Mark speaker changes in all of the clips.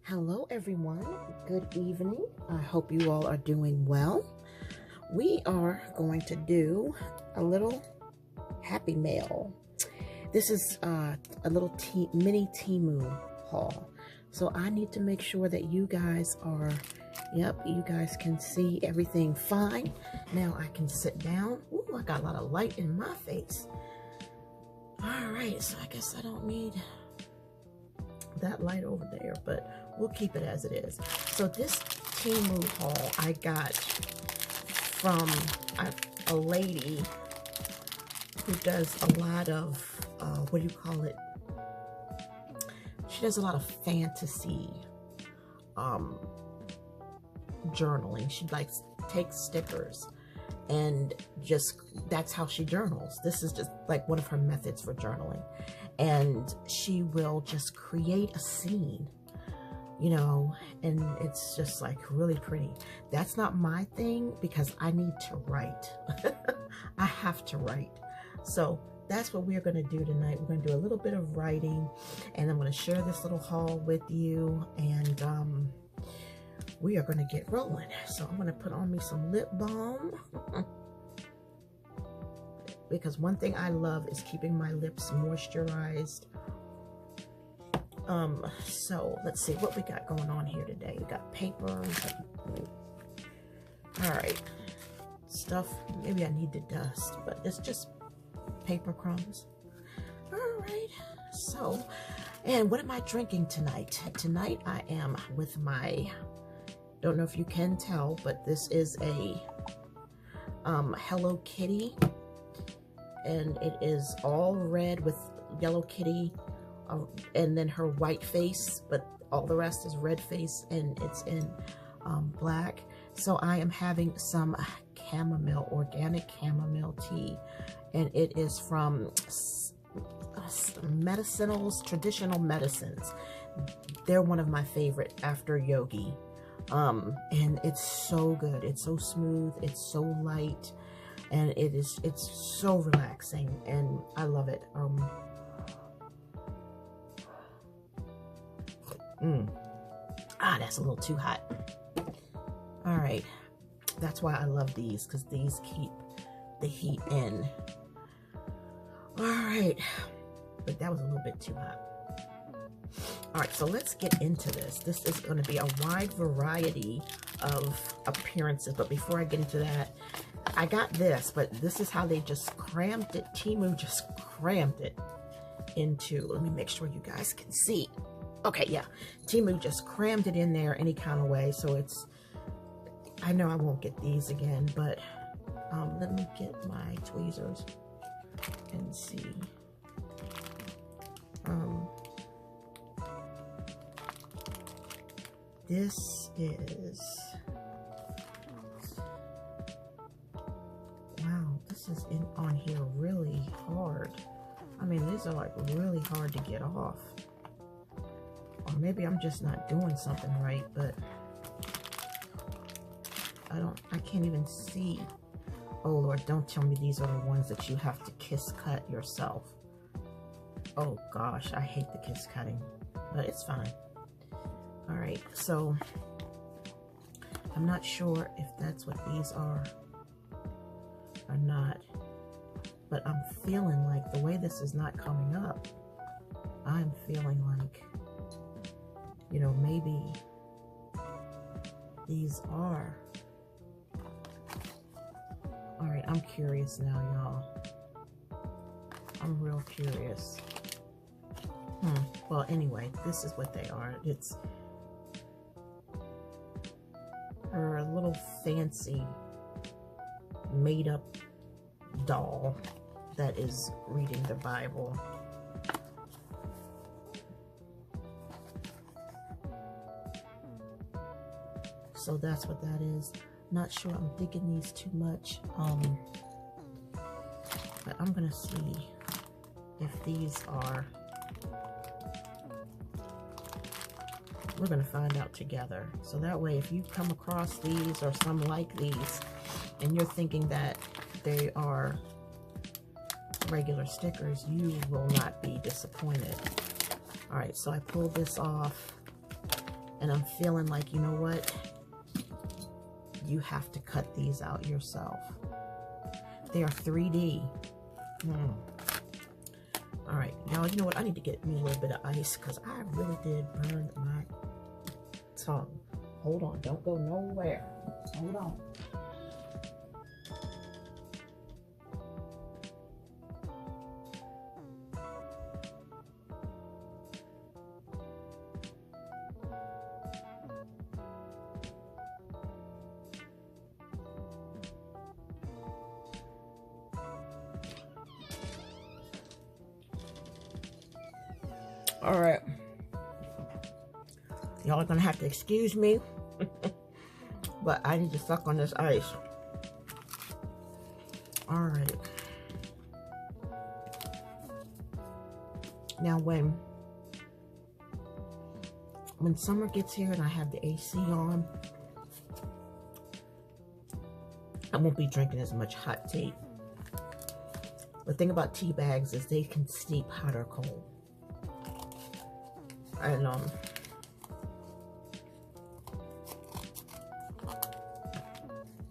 Speaker 1: Hello everyone, good evening. I hope you all are doing well. We are going to do a little happy mail. This is a little mini TEMU haul. So I need to make sure that you guys are, you guys can see everything fine. Now I can sit down. Ooh, I got a lot of light in my face. All right, so I guess I don't need that light over there, but we'll keep it as it is. So this TEMU haul I got from a lady who does a lot of, what do you call it? She does a lot of fantasy journaling. She likes takes stickers and just, that's how she journals. This is just like one of her methods for journaling. And she will just create a scene, you know, and it's just like really pretty. That's not my thing because I need to write. I have to write. So that's what we're going to do tonight. We're going to do a little bit of writing, and I'm going to share this little haul with you, and we are going to get rolling. So I'm going to put on me some lip balm. Because one thing I love is keeping my lips moisturized. So let's see what we got going on here today. We got paper. All right, stuff. Maybe I need to dust, but it's just paper crumbs. All right. So, and what am I drinking tonight? Tonight I am with my. Don't know if you can tell, but this is a Hello Kitty. And it is all red with yellow kitty and then her white face, but all the rest is red face, and it's in black. So I am having some chamomile, organic chamomile tea, and it is from Medicinals, Traditional Medicines. They're one of my favorite after yogi, and it's so good. It's so smooth, it's so light, and it's so relaxing, and I love it. That's a little too hot. All right, that's why I love these, because these keep the heat in. All right, but that was a little bit too hot. All right, so let's get into this. This is going to be a wide variety of appearances, but before I get into that, I got this, but this is how they just crammed it. TEMU just crammed it into, let me make sure you guys can see. Okay, yeah, TEMU just crammed it in there any kind of way. So it's, I know I won't get these again, but let me get my tweezers and see. This is, wow, this is on here really hard. I mean, these are like really hard to get off. Or maybe I'm just not doing something right, but I can't even see. Oh Lord, don't tell me these are the ones that you have to kiss cut yourself. Oh gosh, I hate the kiss cutting, but it's fine. All right, so I'm not sure if that's what these are or not, but I'm feeling like the way this is not coming up, I'm feeling like, you know, maybe these are. All right, I'm curious now, y'all. I'm real curious. Well, anyway, this is what they are. It's her little fancy made-up doll that is reading the Bible. So that's what that is. Not sure I'm digging these too much, but I'm gonna see if these are. We're gonna find out together. So that way, if you come across these or some like these, and you're thinking that they are regular stickers, you will not be disappointed. All right, so I pulled this off, And I'm feeling like, you know what? You have to cut these out yourself. They are 3D. All right, now you know what? I need to get me a little bit of ice because I really did burn my tongue. Hold on, don't go nowhere. Hold on. All right, y'all are gonna have to excuse me, but I need to suck on this ice. All right. Now, when summer gets here and I have the AC on, I won't be drinking as much hot tea. The thing about tea bags is they can steep hot or cold. And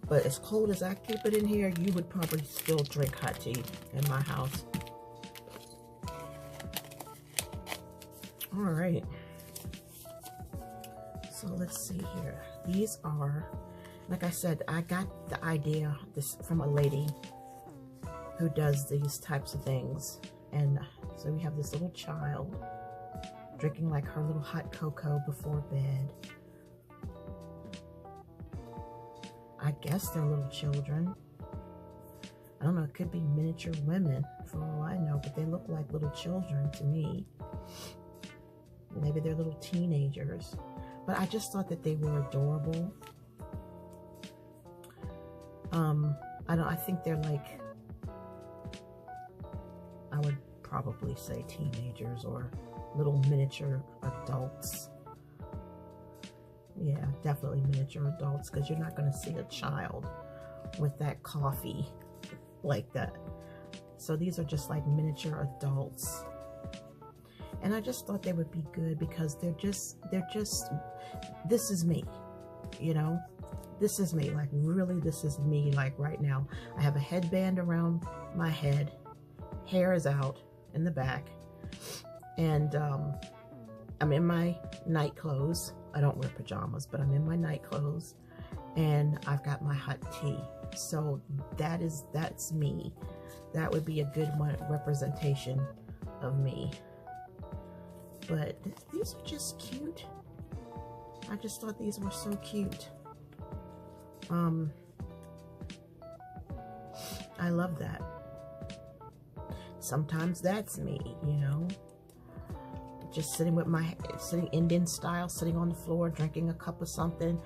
Speaker 1: but as cold as I keep it in here, you would probably still drink hot tea in my house. All right. So let's see here. These are, like I said, I got the idea from a lady who does these types of things. And so we have this little child drinking like her little hot cocoa before bed. I guess they're little children. I don't know, it could be miniature women for all I know, but they look like little children to me. Maybe they're little teenagers. But I just thought that they were adorable. I think they're like, I would probably say teenagers or little miniature adults. Yeah, definitely miniature adults, because you're not going to see a child with that coffee like that. So these are just like miniature adults. And I just thought they would be good because they're just, this is me, you know? This is me, like really this is me, like right now. I have a headband around my head, hair is out in the back, and I'm in my night clothes. I don't wear pajamas, but I'm in my night clothes, and I've got my hot tea. So that's me. That would be a good representation of me. But these are just cute. I just thought these were so cute. I love that. Sometimes that's me, you know. Just sitting Indian style, sitting on the floor, drinking a cup of something,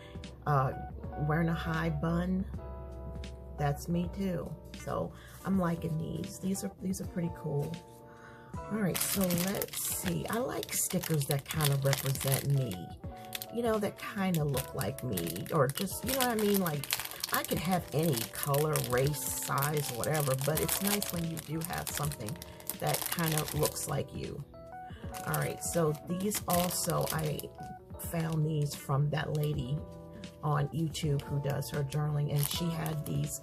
Speaker 1: wearing a high bun. That's me too. So I'm liking these. These are pretty cool. All right, so let's see. I like stickers that kind of represent me. You know, that kind of look like me, or just, you know what I mean? Like, I could have any color, race, size, whatever, but it's nice when you do have something that kind of looks like you. All right, so these also, I found these from that lady on YouTube who does her journaling, and she had these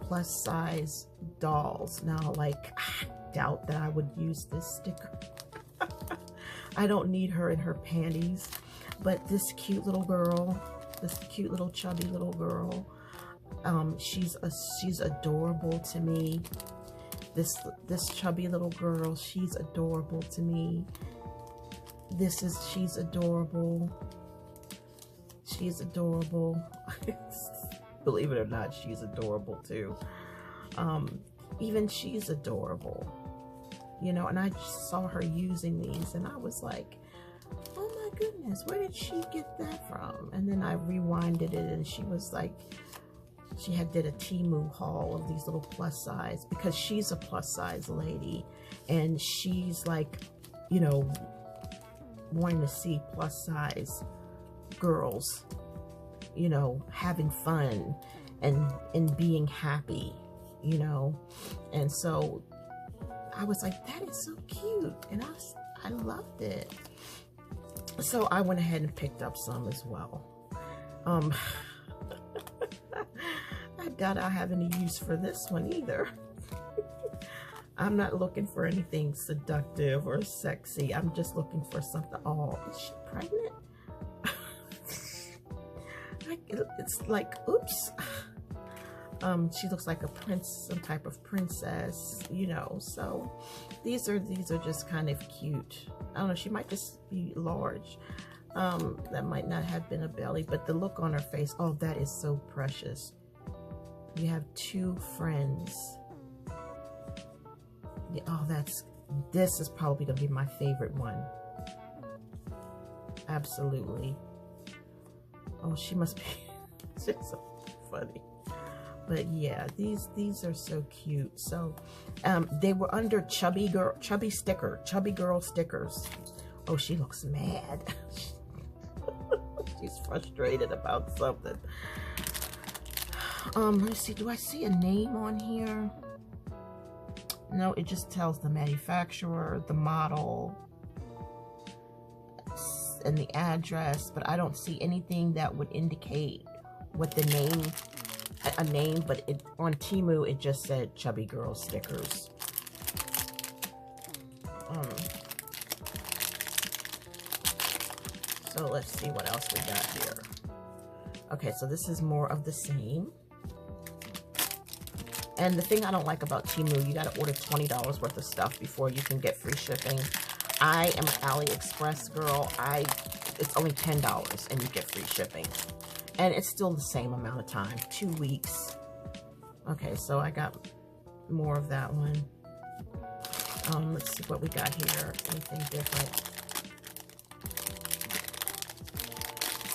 Speaker 1: plus size dolls. Now, like, I doubt that I would use this sticker. I don't need her in her panties, but this cute little girl, this cute little chubby little girl, she's adorable to me. This chubby little girl, she's adorable to me. She's adorable. She's adorable. Believe it or not, she's adorable too. Even she's adorable. You know, and I just saw her using these, and I was like, oh my goodness, where did she get that from? And then I rewinded it, and she was like, she did a TEMU haul of these little plus size, because she's a plus size lady, and she's like, you know, wanting to see plus size girls, you know, having fun and being happy, you know. And so I was like, that is so cute, and I loved it. So I went ahead and picked up some as well. I doubt I have any use for this one either. I'm not looking for anything seductive or sexy. I'm just looking for something. Oh, is she pregnant? It's like, oops. She looks like a prince, some type of princess, you know. So these are just kind of cute. I don't know, she might just be large. That might not have been a belly, but the look on her face, oh, that is so precious. You have two friends. Yeah, oh, this is probably gonna be my favorite one. Absolutely. Oh, she must be just so funny. But yeah, these are so cute. So they were under chubby girl stickers. Oh, she looks mad. She's frustrated about something. Let's see, do I see a name on here? No, it just tells the manufacturer, the model, and the address, but I don't see anything that would indicate what the name, a name, but on TEMU it just said Chubby Girl Stickers. So let's see what else we got here. Okay, so this is more of the same. And the thing I don't like about TEMU, you got to order $20 worth of stuff before you can get free shipping. I am an AliExpress girl. It's only $10 and you get free shipping. And it's still the same amount of time, 2 weeks. Okay, so I got more of that one. Let's see what we got here. Anything different?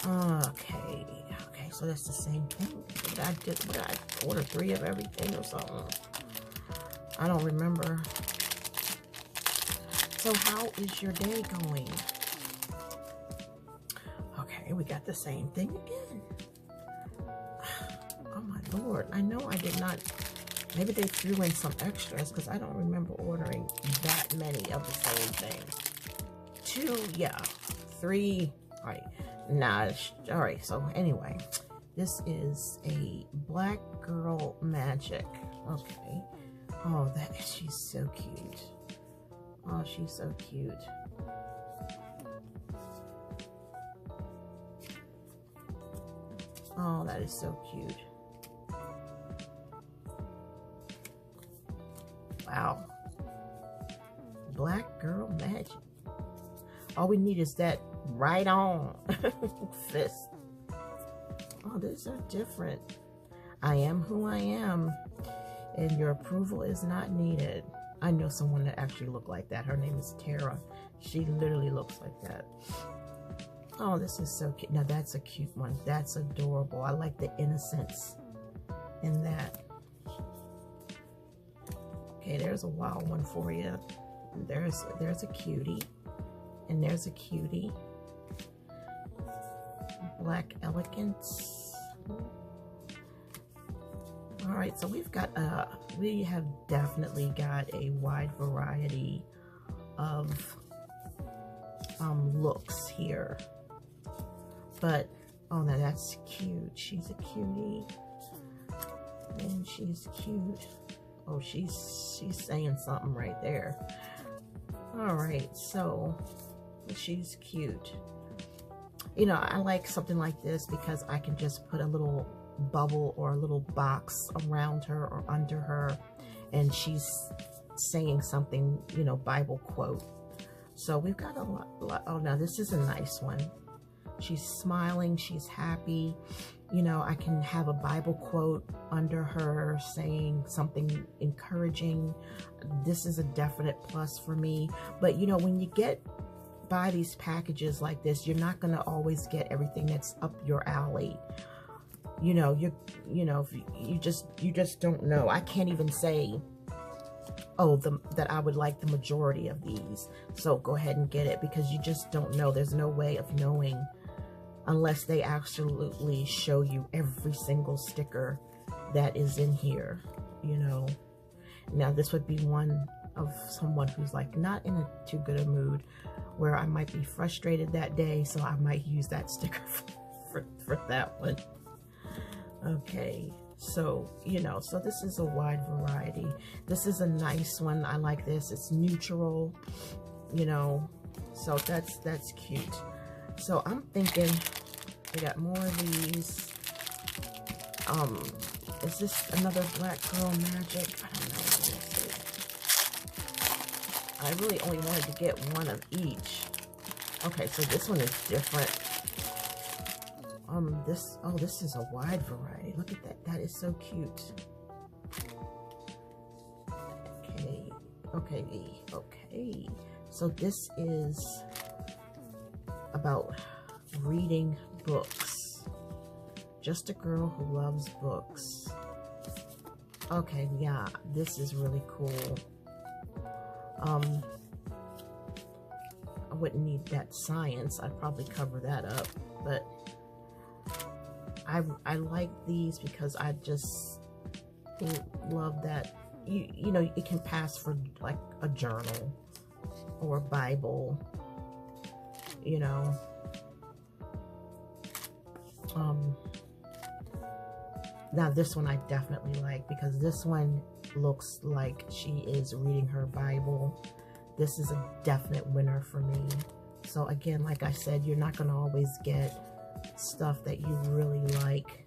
Speaker 1: Okay, so that's the same thing. What did I order 3 of everything or something? I don't remember. So how is your day going? Okay, we got the same thing again. Oh my Lord, I know I did not. Maybe they threw in some extras because I don't remember ordering that many of the same thing. 2, yeah, 3, all right. Nah, all right, so anyway, this is a Black Girl Magic. Okay. Oh, she's so cute. Oh, she's so cute. Oh, that is so cute. Wow. Black Girl Magic. All we need is that right on fist. Oh, these are different. I am who I am, and your approval is not needed. I know someone that actually looked like that. Her name is Tara. She literally looks like that. Oh, this is so cute. Now that's a cute one. That's adorable. I like the innocence in that. Okay, there's a wild one for you. There's a cutie, and there's a cutie. Black Elegance. All right, so we have definitely got a wide variety of looks here. But oh, now that's cute. She's a cutie, and she's cute. Oh, she's saying something right there. All right, so she's cute. You know, I like something like this because I can just put a little bubble or a little box around her or under her, and she's saying something, you know, Bible quote. So we've got a lot. Oh, now this is a nice one. She's smiling, she's happy. You know, I can have a Bible quote under her saying something encouraging. This is a definite plus for me. But you know, when you buy these packages like this, you're not going to always get everything that's up your alley. You know, you just don't know. I can't even say, oh, that I would like the majority of these. So go ahead and get it, because you just don't know. There's no way of knowing unless they absolutely show you every single sticker that is in here, you know. Now this would be one of someone who's like not in a too good a mood, where I might be frustrated that day, so I might use that sticker for that one. Okay, so, you know, so this is a wide variety. This is a nice one. I like this. It's neutral, you know, so that's cute. So I'm thinking we got more of these. Is this another Black Girl Magic? I don't know. I really only wanted to get one of each. Okay, so this one is different. This is a wide variety. Look at that. That is so cute. Okay. So this is about reading books. Just a girl who loves books. Okay, yeah, this is really cool. I wouldn't need that science. I'd probably cover that up, but I like these because I just love that you know, it can pass for like a journal or a Bible, you know. Now this one I definitely like because this one looks like she is reading her Bible. This is a definite winner for me. So again, like I said, you're not going to always get stuff that you really like.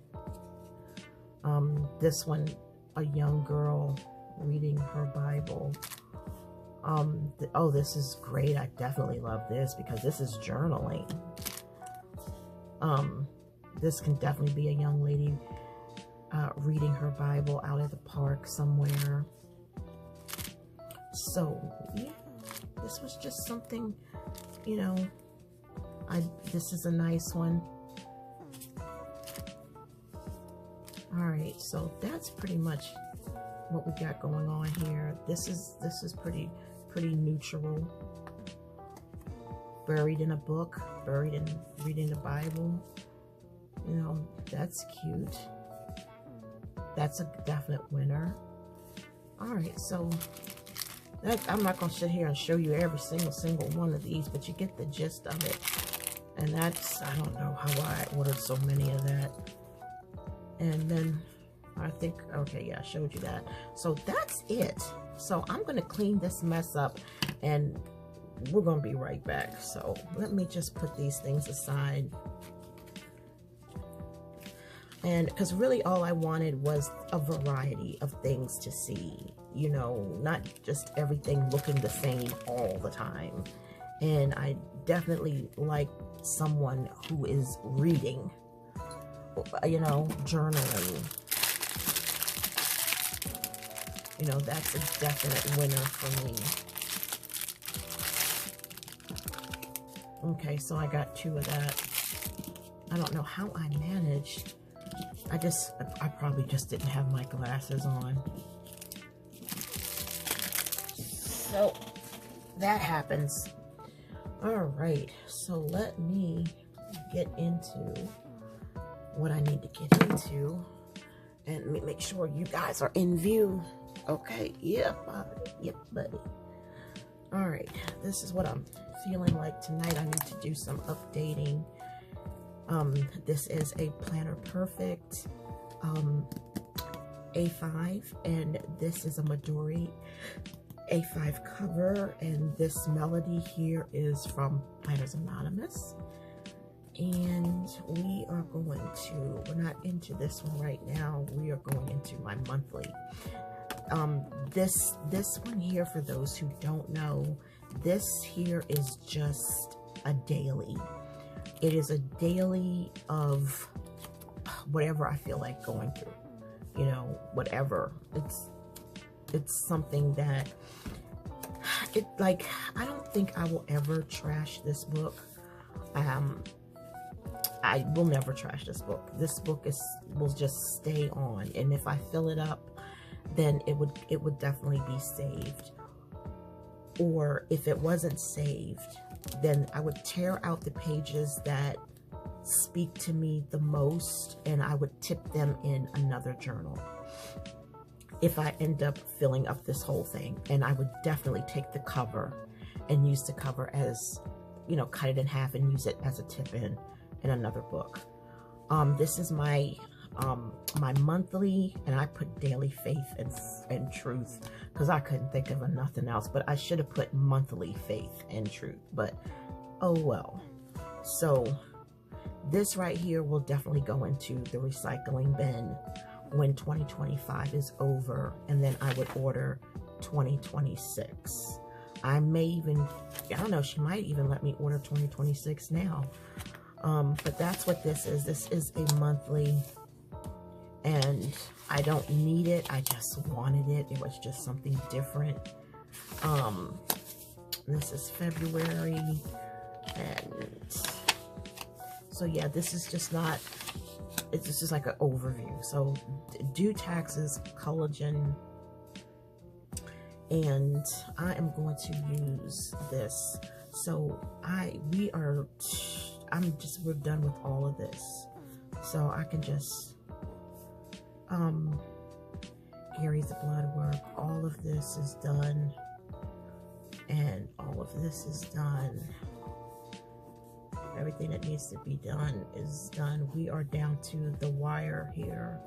Speaker 1: This one, a young girl reading her Bible. Oh, this is great. I definitely love this because this is journaling. This can definitely be a young lady reading her Bible out at the park somewhere. So yeah, this was just something, you know, this is a nice one. All right, so that's pretty much what we got going on here. This is pretty neutral. Buried in a book, buried in reading the Bible. You know, that's cute. That's a definite winner. All right, so I'm not going to sit here and show you every single one of these, but you get the gist of it. And that's, I don't know how I ordered so many of that. And then I think, okay, yeah, I showed you that. So that's it. So I'm going to clean this mess up and we're going to be right back. So let me just put these things aside. And because really all I wanted was a variety of things to see, you know, not just everything looking the same all the time. And I definitely like someone who is reading, you know, journaling. You know, that's a definite winner for me. Okay, so I got 2 of that. I don't know how I managed. I probably just didn't have my glasses on. So that happens. All right, so let me get into what I need to get into and make sure you guys are in view. Okay, yep, buddy. All right, this is what I'm feeling like tonight. I need to do some updating. This is a Planner Perfect A5, and this is a Midori A5 cover, and this melody here is from Planners Anonymous. And we are going to, we're not into this one right now, we are going into my monthly. This one here, for those who don't know, this here is just a daily. It is a daily of whatever I feel like going through, you know, whatever. It's something that, like, I don't think I will ever trash this book. I will never trash this book. This book will just stay on, and if I fill it up, then it would definitely be saved. Or if it wasn't saved, then I would tear out the pages that speak to me the most, and I would tip them in another journal if I end up filling up this whole thing. And I would definitely take the cover and use the cover as you know, cut it in half and use it as a tip in another book. This is my my monthly, and I put daily faith and truth because I couldn't think of nothing else, but I should have put monthly faith and truth, but oh well. So this right here will definitely go into the recycling bin when 2025 is over, and then I would order 2026. I may even, I don't know, she might even let me order 2026 now. But that's what this is. This is a monthly, and I don't need it. I just wanted it. It was just something different. This is February, and so yeah, this is just not, it's just like an overview. So due taxes, collagen, and I am going to use this. So we're done with all of this. So I can just, Gary's blood work, all of this is done, and all of this is done. Everything that needs to be done is done. We are down to the wire here.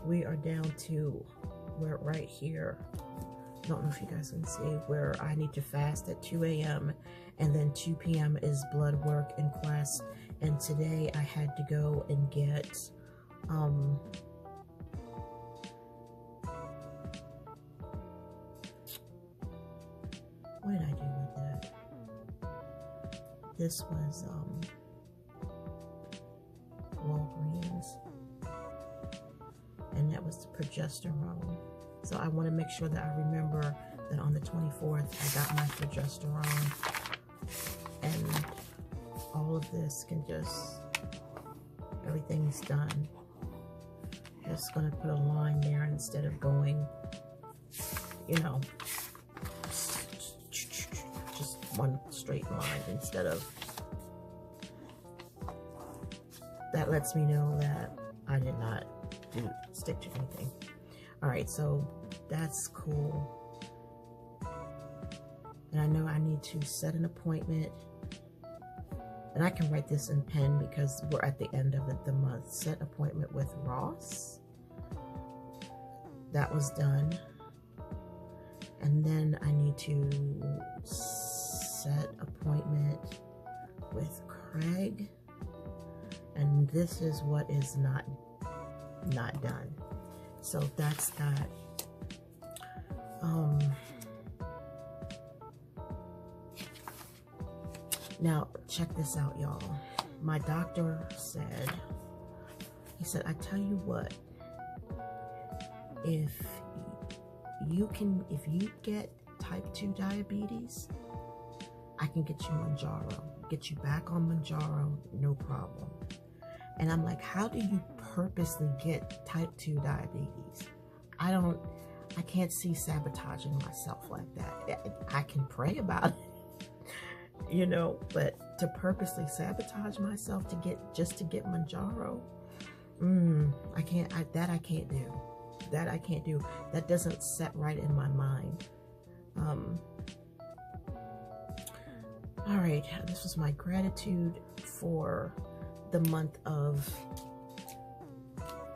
Speaker 1: We are down to where right here. I don't know if you guys can see where I need to fast at 2 a.m. and then 2 p.m. is blood work and class. And today I had to go and get what did I do with that? This was Walgreens, and that was the progesterone. So I want to make sure that I remember that on the 24th I got my progesterone, and all of this can just, everything's done. Just gonna put a line there instead of going, you know, just one straight line instead of, that lets me know that I did not stick to anything. All right, so that's cool. And I know I need to set an appointment, and I can write this in pen because we're at the end of the month. Set appointment with Ross. That was done. And then I need to set appointment with Craig. And this is what is not done. So that's that. Now check this out, y'all. My doctor said, he said, I tell you what, if you get type 2 diabetes, I can get you Manjaro, get you back on Manjaro, no problem. And I'm like, how do you purposely get type 2 diabetes? I can't see sabotaging myself like that. I can pray about it, you know, but to purposely sabotage myself to get Manjaro, I can't do. That I can't do. That doesn't set right in my mind. All right, this was my gratitude for the month of,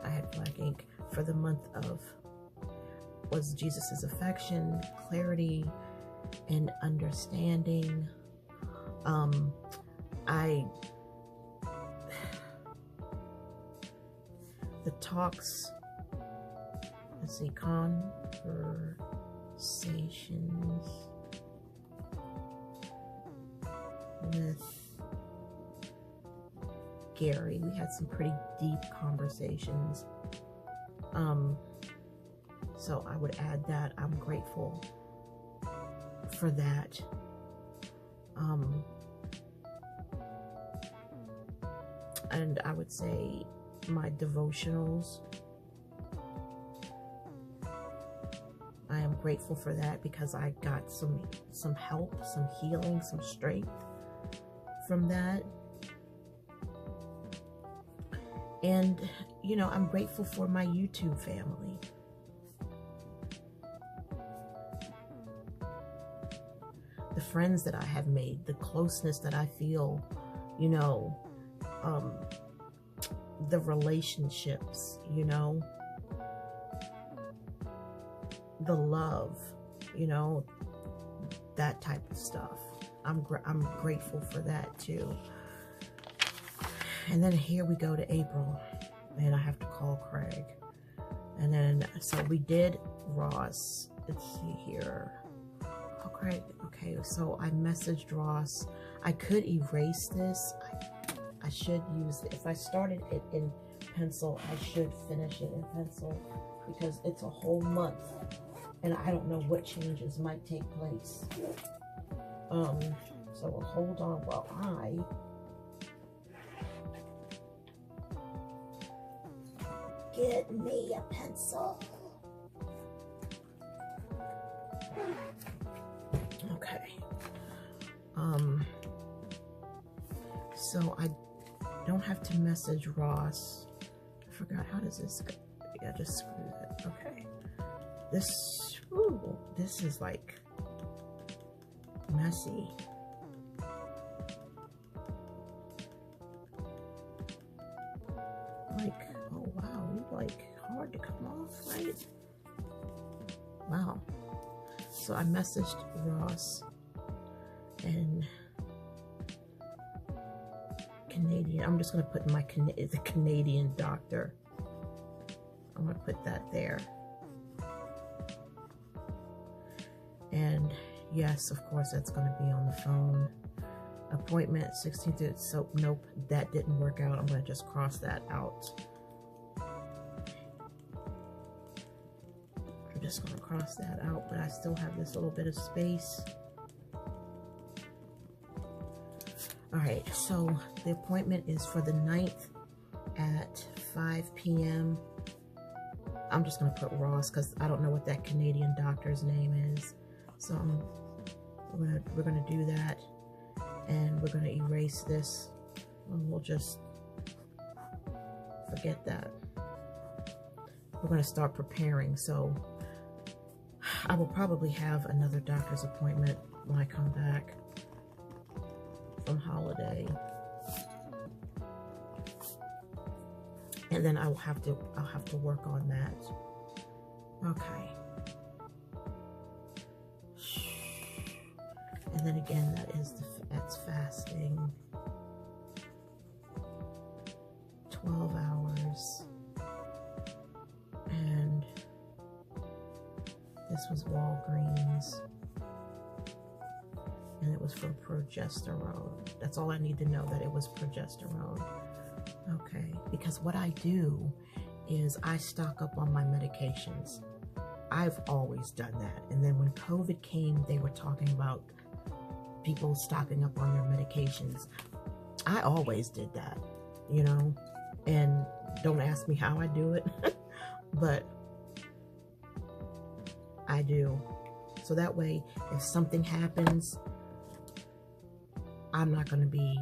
Speaker 1: I had black ink, for the month of, was Jesus's affection, clarity, and understanding. The talks, let's see, conversations with Gary. We had some pretty deep conversations. So I would add that. I'm grateful for that. And I would say my devotionals, I am grateful for that because I got some help, some healing, some strength from that. And, you know, I'm grateful for my YouTube family. The friends that I have made, the closeness that I feel, you know, the relationships, you know, the love, you know, that type of stuff. I'm grateful for that too. And then here we go to April, and I have to call Craig. And then, so we did Ross. Let's see here. Oh, Craig. Okay, so I messaged Ross. I could erase this. I should use it. If I started it in pencil, I should finish it in pencil because it's a whole month. And I don't know what changes might take place. So we'll hold on while I get me a pencil. Okay. So I don't have to message Ross. I forgot, how does this go? Yeah, just screw that. Okay. This, ooh, this is like messy. Like, oh wow, you like hard to come off, right? Wow. So I messaged Ross and Canadian. I'm just gonna put my the Canadian doctor. I'm gonna put that there. And yes, of course, that's gonna be on the phone. Appointment 16th. So nope, that didn't work out. I'm gonna just cross that out. I'm just gonna cross that out, but I still have this little bit of space. All right, so the appointment is for the 9th at 5 p.m. I'm just gonna put Ross because I don't know what that Canadian doctor's name is. So we're gonna do that. And we're going to erase this, and we'll just forget that. We're going to start preparing. So I will probably have another doctor's appointment when I come back from holiday, and then I'll have to work on that. Okay. And then again, that's fasting. 12 hours. And this was Walgreens. And it was for progesterone. That's all I need to know, that it was progesterone. Okay, because what I do is I stock up on my medications. I've always done that. And then when COVID came, they were talking about people stocking up on their medications. I always did that, you know, and don't ask me how I do it, but I do. So that way, if something happens, I'm not going to be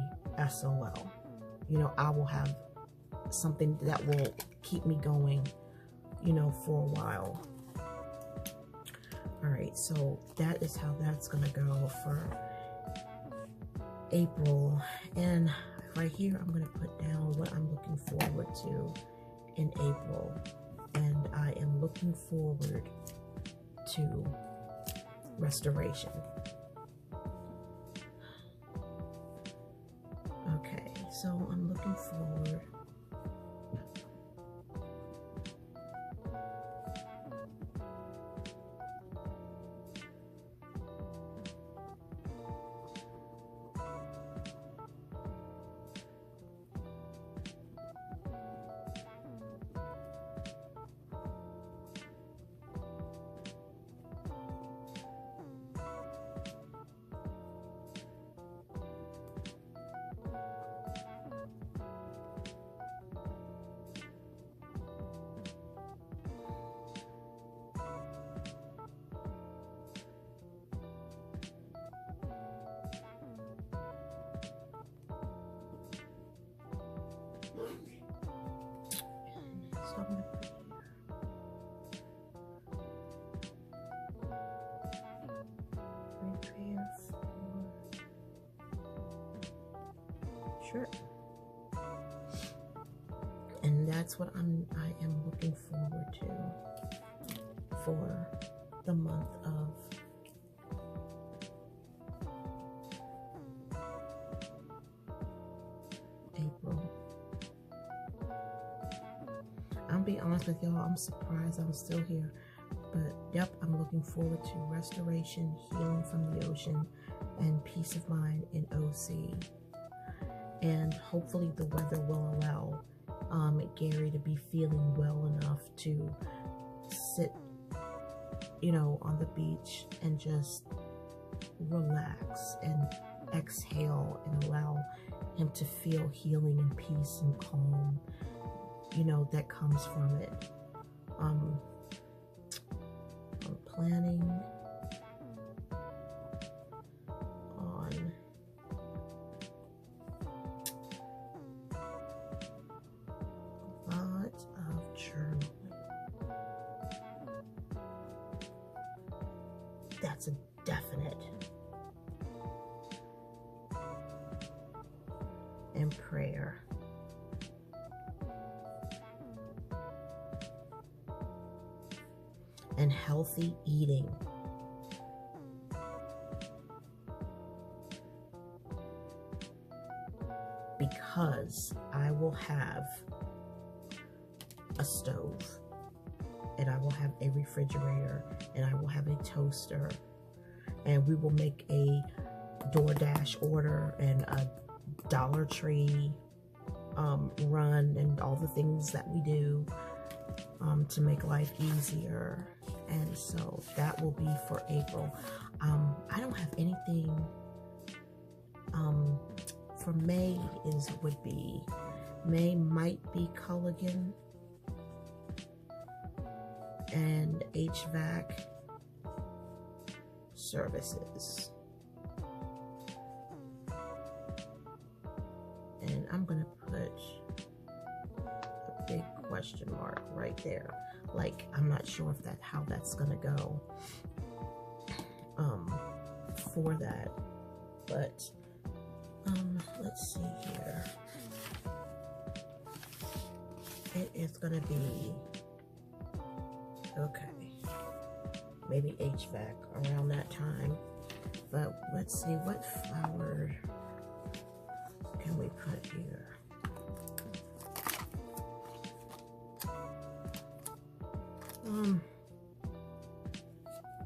Speaker 1: SOL. You know, I will have something that will keep me going, you know, for a while. All right, so that is how that's going to go for April. And right here, I'm going to put down what I'm looking forward to in April. And I am looking forward to restoration. Okay, so I'm looking forward. trip. And that's what I am looking forward to for the month of April. I'll be honest with y'all, I'm surprised I'm still here. But yep, I'm looking forward to restoration, healing from the ocean, and peace of mind in OC. And hopefully the weather will allow Gary to be feeling well enough to sit, you know, on the beach and just relax and exhale and allow him to feel healing and peace and calm, you know, that comes from it. I'm planning on a lot of journaling. That's a definite. And prayer. And healthy eating. Because I will have a stove, and I will have a refrigerator, and I will have a toaster, and we will make a DoorDash order and a Dollar Tree run and all the things that we do to make life easier. And so that will be for April. I don't have anything for May. May might be Culligan and HVAC services. And I'm gonna put a big question mark right there. Like, I'm not sure if how that's gonna go for that. But let's see here. It is gonna be okay. Maybe HVAC around that time. But let's see, what flower can we put here?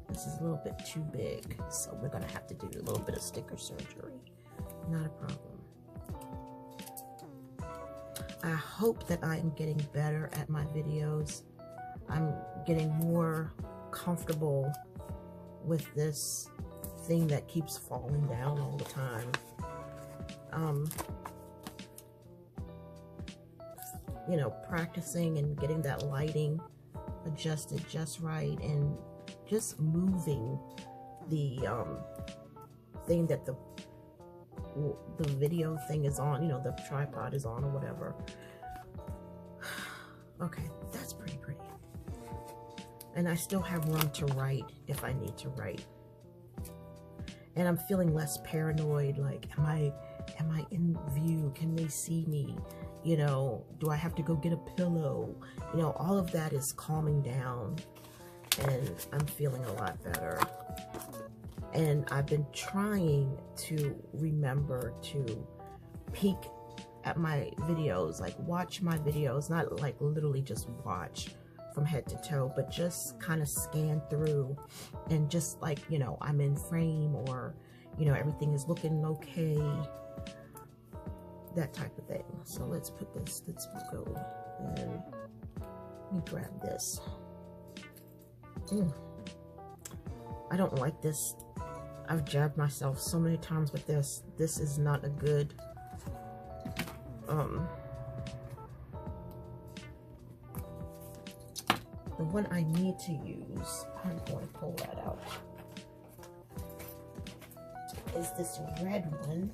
Speaker 1: This is a little bit too big, so we're gonna have to do a little bit of sticker surgery. Not a problem. I hope that I am getting better at my videos. I'm getting more comfortable with this thing that keeps falling down all the time. You know, practicing and getting that lighting adjusted just right, and just moving the thing that the video thing is on, you know, the tripod is on or whatever. Okay, that's pretty. And I still have room to write if I need to write. And I'm feeling less paranoid, like, am I in view? Can they see me? You know, do I have to go get a pillow? You know, all of that is calming down, and I'm feeling a lot better. And I've been trying to remember to peek at my videos, like watch my videos, not like literally just watch from head to toe, but just kind of scan through and just like, you know, I'm in frame, or, you know, everything is looking okay, that type of thing. So let's put this, let's go, and let me grab this. I don't like this. I've jabbed myself so many times with this. This is not a good, the one I need to use, I'm going to pull that out, is this red one.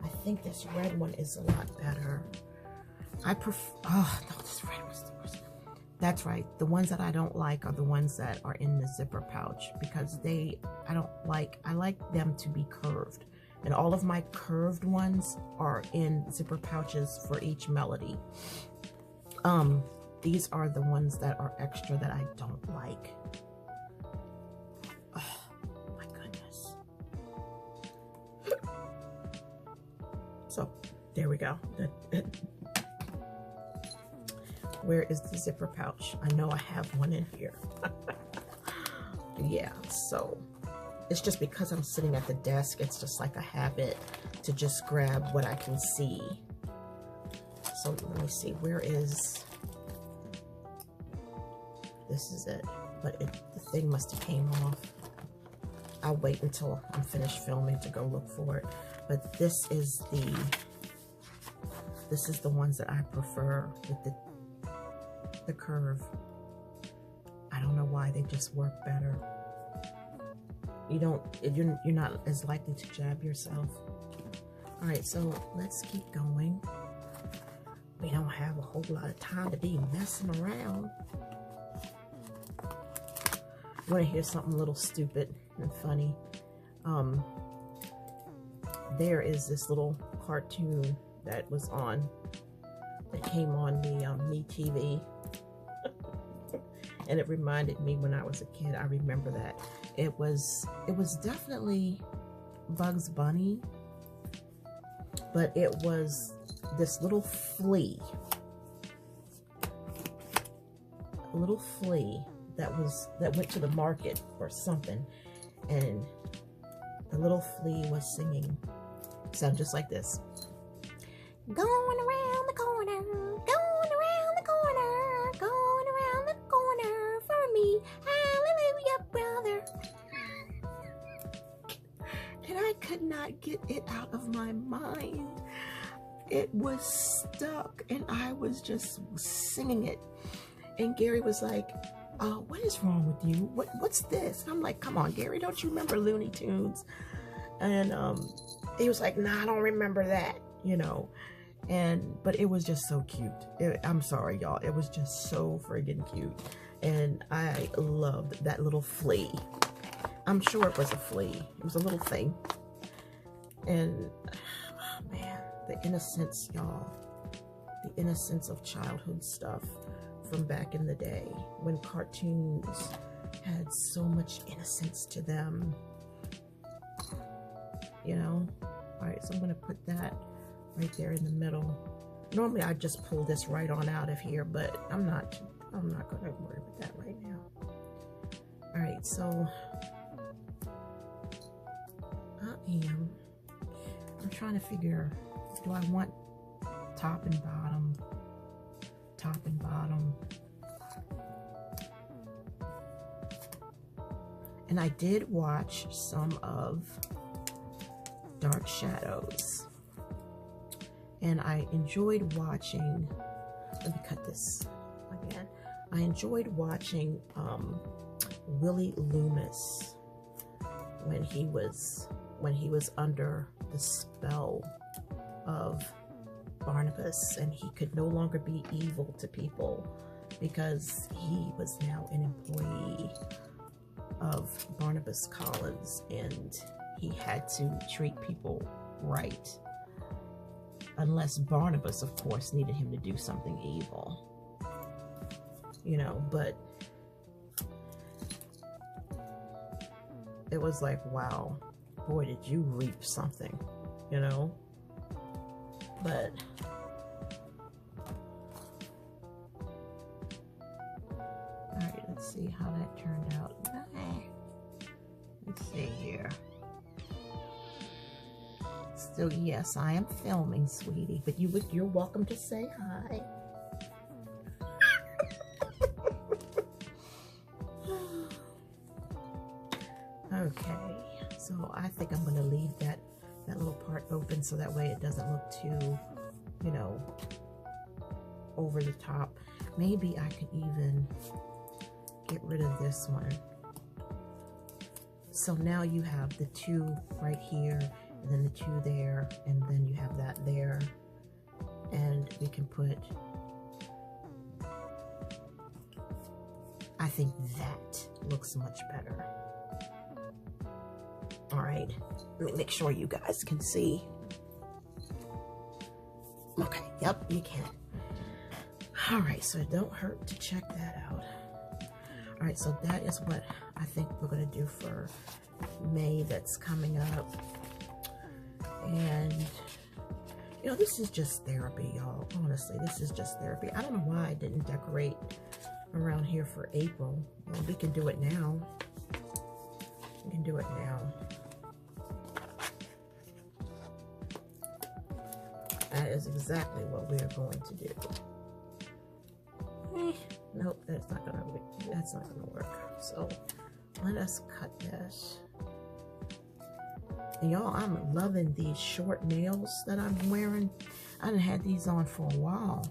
Speaker 1: I think this red one is a lot better. I prefer, oh no, this red was the worst. That's right, the ones that I don't like are the ones that are in the zipper pouch, because I like them to be curved. And all of my curved ones are in zipper pouches for each melody. These are the ones that are extra that I don't like. Oh my goodness. So there we go. Where is the zipper pouch? I know I have one in here. Yeah, so it's just because I'm sitting at the desk, it's just like a habit to just grab what I can see. So let me see, where is, this is it, but the thing must have came off. I'll wait until I'm finished filming to go look for it. But this is the ones that I prefer with the curve. I don't know why, they just work better. You're not as likely to jab yourself. All right, so let's keep going. We don't have a whole lot of time to be messing around. You want to hear something a little stupid and funny? There is this little cartoon that was on, that came on the Me TV. And it reminded me when I was a kid. I remember that. It was definitely Bugs Bunny, but it was this little flea. A little flea that went to the market or something, and the little flea was singing. It sounded just like this. Going around the corner, going around the corner, going around the corner for me, hallelujah, brother. And I could not get it out of my mind. It was stuck, and I was just singing it. And Gary was like, what is wrong with you? What's this? And I'm like, come on, Gary, don't you remember Looney Tunes? And he was like, nah, I don't remember that, you know. But it was just so cute. I'm sorry, y'all. It was just so friggin' cute. And I loved that little flea. I'm sure it was a flea. It was a little thing. And, oh man, the innocence, y'all. The innocence of childhood stuff from back in the day when cartoons had so much innocence to them. You know? Alright, so I'm going to put that right there in the middle. Normally I just pull this right on out of here, but I'm not going to worry about that right now. Alright, so I'm trying to figure, do I want top and bottom? Top and bottom. And I did watch some of Dark Shadows, and I enjoyed watching, let me cut this again. I enjoyed watching Willie Loomis when he was under the spell of Barnabas, and he could no longer be evil to people because he was now an employee of Barnabas Collins, and he had to treat people right, unless Barnabas, of course, needed him to do something evil, you know. But it was like, wow, boy, did you reap something, you know. But all right, let's see how that turned out. Let's see here. Still, yes, I am filming, sweetie, but you're welcome to say hi. Okay, so I think I'm going to leave that little part open so that way it doesn't look too, you know, over the top. Maybe I could even get rid of this one. So now you have the two right here, and then the two there, and then you have that there. And we can put, I think that looks much better. All right. right, let me make sure you guys can see. Okay, yep, you can. All right, so it don't hurt to check that out. All right, so that is what I think we're gonna do for May that's coming up. And you know, this is just therapy, y'all. Honestly, this is just therapy. I don't know why I didn't decorate around here for April. Well, we can do it now. We can do it now. That is exactly what we're going to do. Nope, that's not gonna work. So let us cut this. And y'all, I'm loving these short nails that I'm wearing. I done had these on for a while.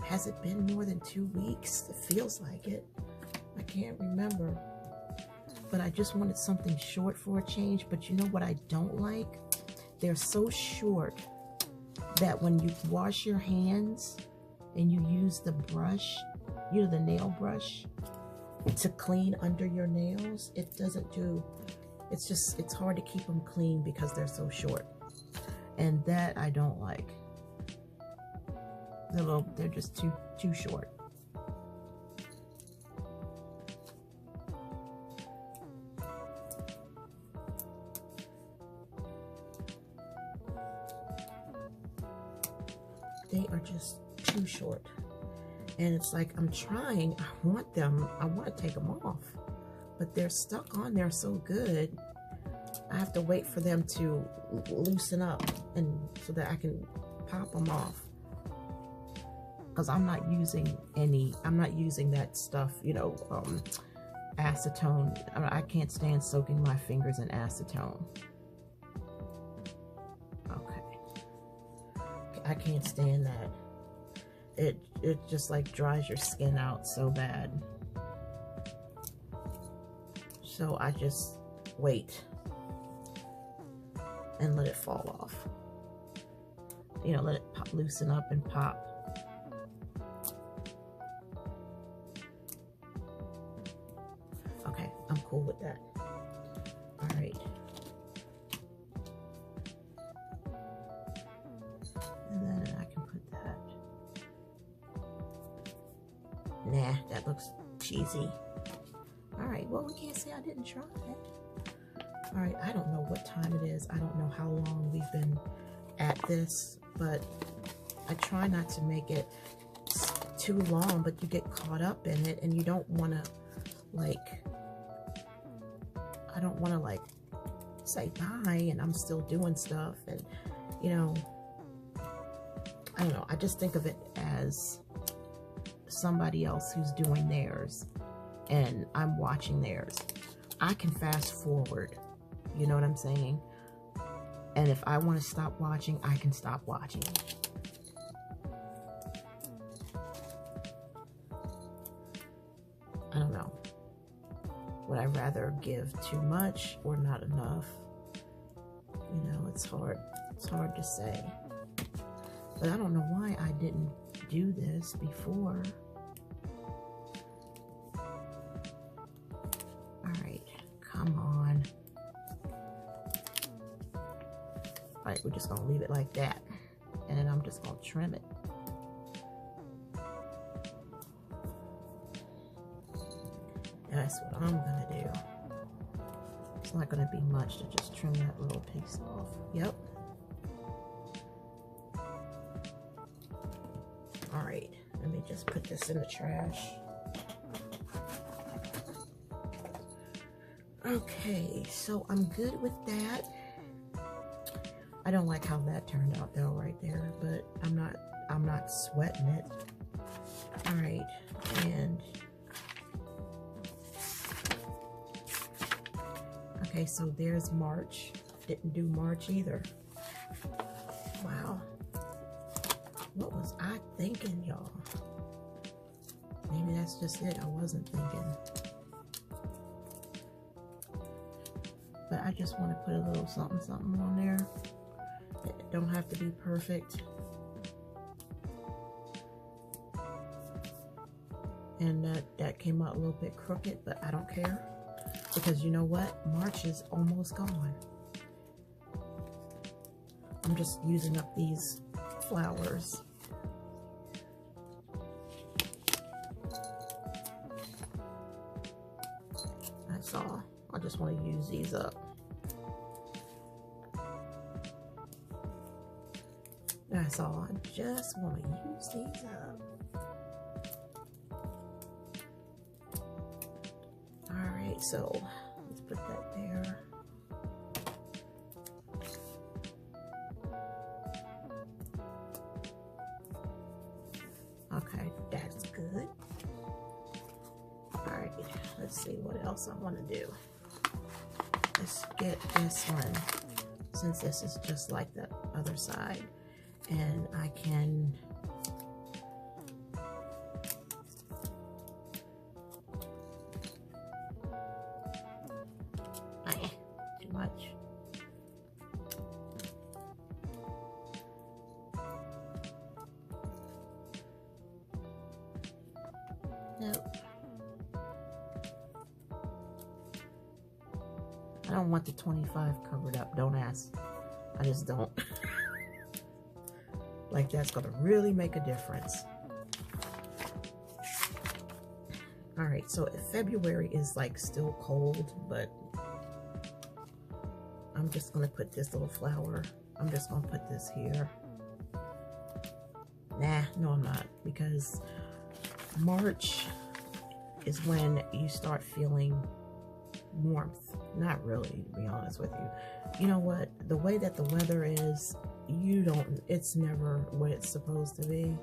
Speaker 1: Has it been more than 2 weeks? It feels like it. I can't remember. But I just wanted something short for a change. But you know what I don't like? They're so short that when you wash your hands and you use the brush, you know, the nail brush, to clean under your nails, it doesn't do, it's hard to keep them clean because they're so short. And that I don't like. They're just too short. They are just too short. And it's like, I'm trying, I want to take them off, but they're stuck on there so good. I have to wait for them to loosen up and so that I can pop them off. Because I'm not using that stuff, you know, acetone. I can't stand soaking my fingers in acetone. Okay. I can't stand that. It just like dries your skin out so bad. So I just wait and let it fall off. You know, let it loosen up and pop. Okay, I'm cool with that. All right. And then I can put that. Nah, that looks cheesy. All right, well, we can't say I didn't try it. All right, I don't know what time it is. I don't know how long we've been at this, but I try not to make it too long, but you get caught up in it and you don't want to, like, I don't want to, like, say bye and I'm still doing stuff. And, you know, I don't know. I just think of it as somebody else who's doing theirs and I'm watching theirs. I can fast forward. You know what I'm saying? And if I want to stop watching, I can stop watching. I don't know. Would I rather give too much or not enough? You know, it's hard. It's hard to say. But I don't know why I didn't do this before. All right, come on. All right, we're just gonna leave it like that. And then I'm just gonna trim it. That's what I'm gonna do. It's not gonna be much to just trim that little piece off. Yep. All right, let me just put this in the trash. Okay, so I'm good with that. I don't like how that turned out though right there, but I'm not sweating it. All right, and okay, so there's March. Didn't do March either. Wow. What was I thinking, y'all? Maybe that's just it. I wasn't thinking. But I just want to put a little something on there. It don't have to be perfect. And that came out a little bit crooked, but I don't care. because you know what? March is almost gone. I'm just using up these flowers. That's all. I just want to use these up. That's all. I just want to use these up. Alright, so let's put that there. Okay, that's good. Alright, let's see what else I want to do. Let's get this one, since this is just like the other side. And I can too much. Nope. I don't want the 25 covered up. Don't ask. I just don't. Like, that's gonna really make a difference. All right, so if February is like still cold, but I'm just gonna put this little flower. I'm just gonna put this here. Nah, no I'm not, because March is when you start feeling warmth. Not really, to be honest with you. You know what? The way that the weather is, it's never what it's supposed to be.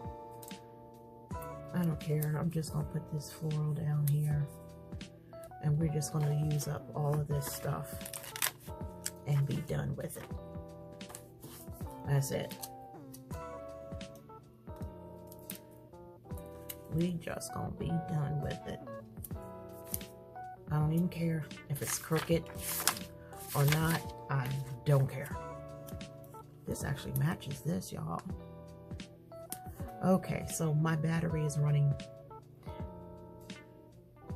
Speaker 1: I don't care. I'm just gonna put this floral down here, and we're just gonna use up all of this stuff and be done with it. That's it. We just gonna be done with it. I don't even care if it's crooked or not. I don't care. This actually matches this, y'all. Okay, so my battery is running.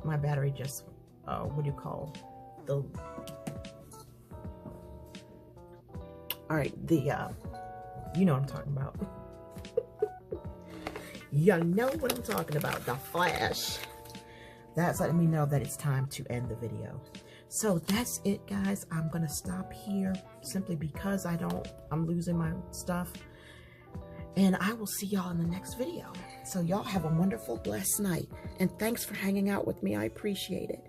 Speaker 1: My battery just, what do you call the? All right, you know what I'm talking about. You know what I'm talking about, the flash. That's letting me know that it's time to end the video. So that's it, guys. I'm gonna stop here simply because I'm losing my stuff. And I will see y'all in the next video. So y'all have a wonderful, blessed night. And thanks for hanging out with me. I appreciate it.